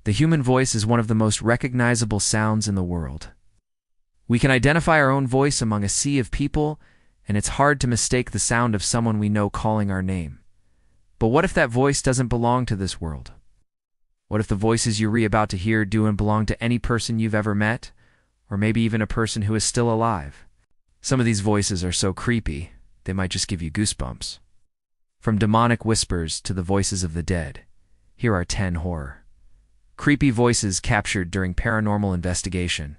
The human voice is one of the most recognizable sounds in the world. We can identify our own voice among a sea of people, and it's hard to mistake the sound of someone we know calling our name. But what if that voice doesn't belong to this world? What if the voices you're about to hear do and belong to any person you've ever met, or maybe even a person who is still alive? Some of these voices are so creepy, they might just give you goosebumps. From demonic whispers to the voices of the dead, here are 10 horror creepy voices captured during paranormal investigation.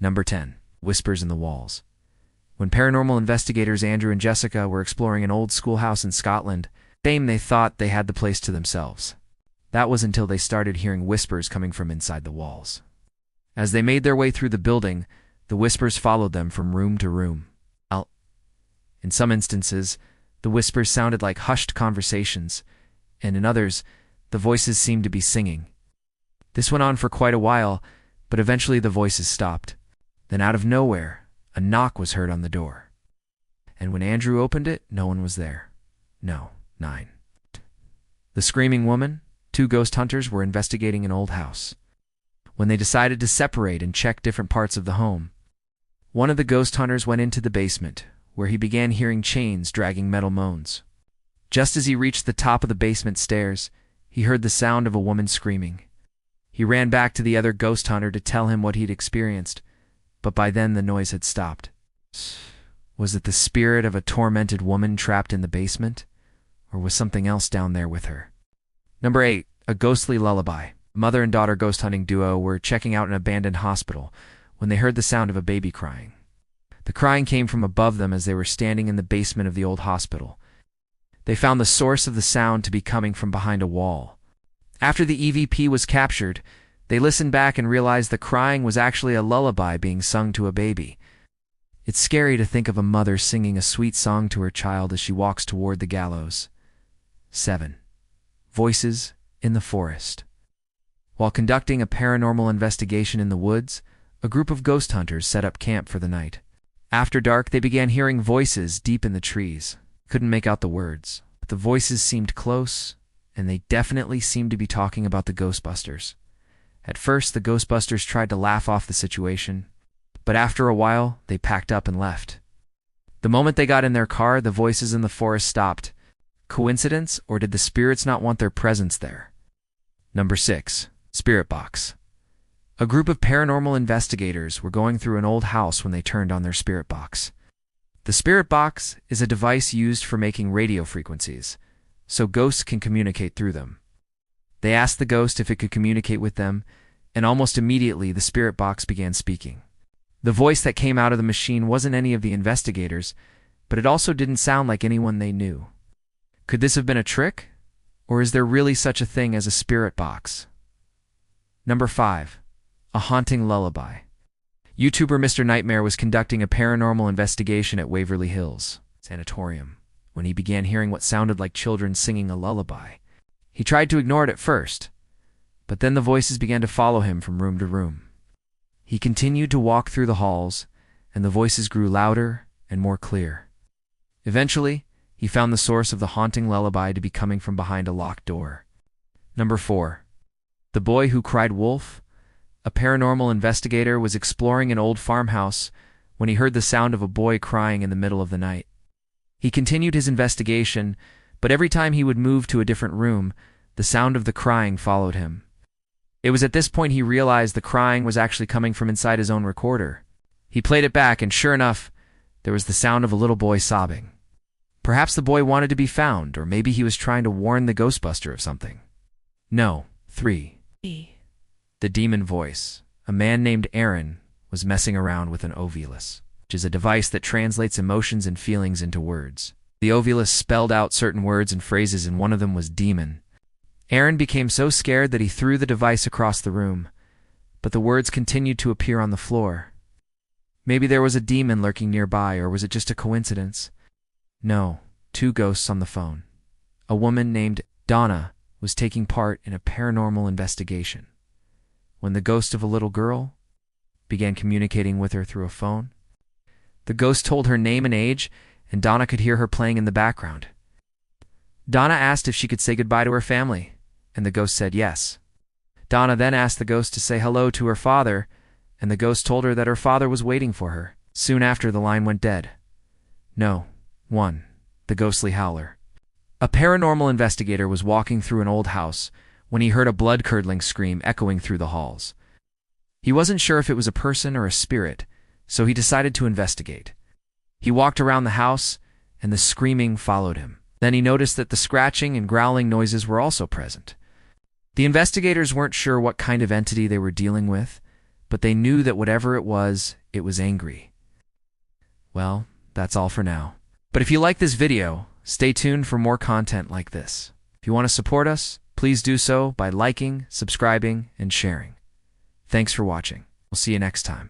Number 10. Whispers in the walls. When paranormal investigators Andrew and Jessica were exploring an old schoolhouse in Scotland, they thought they had the place to themselves. That was until they started hearing whispers coming from inside the walls. As they made their way through the building, the whispers followed them from room to room. In some instances, the whispers sounded like hushed conversations, and in others, the voices seemed to be singing. This went on for quite a while, but eventually the voices stopped. Then out of nowhere, a knock was heard on the door. And when Andrew opened it, no one was there. No, 9. The screaming woman, 2 ghost hunters were investigating an old house. When they decided to separate and check different parts of the home, one of the ghost hunters went into the basement, where he began hearing chains dragging metal moans. Just as he reached the top of the basement stairs, he heard the sound of a woman screaming. He ran back to the other ghost hunter to tell him what he'd experienced, but by then the noise had stopped. Was it the spirit of a tormented woman trapped in the basement? Or was something else down there with her? Number 8. A ghostly lullaby. Mother and daughter ghost hunting duo were checking out an abandoned hospital when they heard the sound of a baby crying. The crying came from above them as they were standing in the basement of the old hospital. They found the source of the sound to be coming from behind a wall. After the EVP was captured, they listened back and realized the crying was actually a lullaby being sung to a baby. It's scary to think of a mother singing a sweet song to her child as she walks toward the gallows. 7. Voices in the forest. While conducting a paranormal investigation in the woods, a group of ghost hunters set up camp for the night. After dark, they began hearing voices deep in the trees. Couldn't make out the words, but the voices seemed close, and they definitely seemed to be talking about the Ghostbusters. At first, the Ghostbusters tried to laugh off the situation, but after a while, they packed up and left. The moment they got in their car, the voices in the forest stopped. Coincidence, or did the spirits not want their presence there? Number 6. Spirit box. A group of paranormal investigators were going through an old house when they turned on their spirit box. The spirit box is a device used for making radio frequencies, so ghosts can communicate through them. They asked the ghost if it could communicate with them, and almost immediately the spirit box began speaking. The voice that came out of the machine wasn't any of the investigators, but it also didn't sound like anyone they knew. Could this have been a trick? Or is there really such a thing as a spirit box? Number 5. A haunting lullaby. YouTuber Mr. Nightmare was conducting a paranormal investigation at Waverly Hills Sanatorium when he began hearing what sounded like children singing a lullaby. He tried to ignore it at first, but then the voices began to follow him from room to room. He continued to walk through the halls, and the voices grew louder and more clear. Eventually, he found the source of the haunting lullaby to be coming from behind a locked door. Number 4. The boy who cried wolf. A paranormal investigator was exploring an old farmhouse when he heard the sound of a boy crying in the middle of the night. He continued his investigation, but every time he would move to a different room, the sound of the crying followed him. It was at this point he realized the crying was actually coming from inside his own recorder. He played it back, and sure enough, there was the sound of a little boy sobbing. Perhaps the boy wanted to be found, or maybe he was trying to warn the Ghostbuster of something. No. 3. The demon voice. A man named Aaron was messing around with an ovulus, which is a device that translates emotions and feelings into words. The ovulus spelled out certain words and phrases, and one of them was demon. Aaron became so scared that he threw the device across the room, but the words continued to appear on the floor. Maybe there was a demon lurking nearby, or was it just a coincidence? No. 2 ghosts on the phone. A woman named Donna was taking part in a paranormal investigation when the ghost of a little girl began communicating with her through a phone. The ghost told her name and age, and Donna could hear her playing in the background. Donna asked if she could say goodbye to her family, and the ghost said yes. Donna then asked the ghost to say hello to her father, and the ghost told her that her father was waiting for her. Soon after, the line went dead. No. 1. The ghostly howler. A paranormal investigator was walking through an old house when he heard a blood-curdling scream echoing through the halls. He wasn't sure if it was a person or a spirit, so he decided to investigate. He walked around the house, and the screaming followed him. Then he noticed that the scratching and growling noises were also present. The investigators weren't sure what kind of entity they were dealing with, but they knew that whatever it was angry. Well, that's all for now. But if you like this video, stay tuned for more content like this. If you want to support us, please do so by liking, subscribing, and sharing. Thanks for watching. We'll see you next time.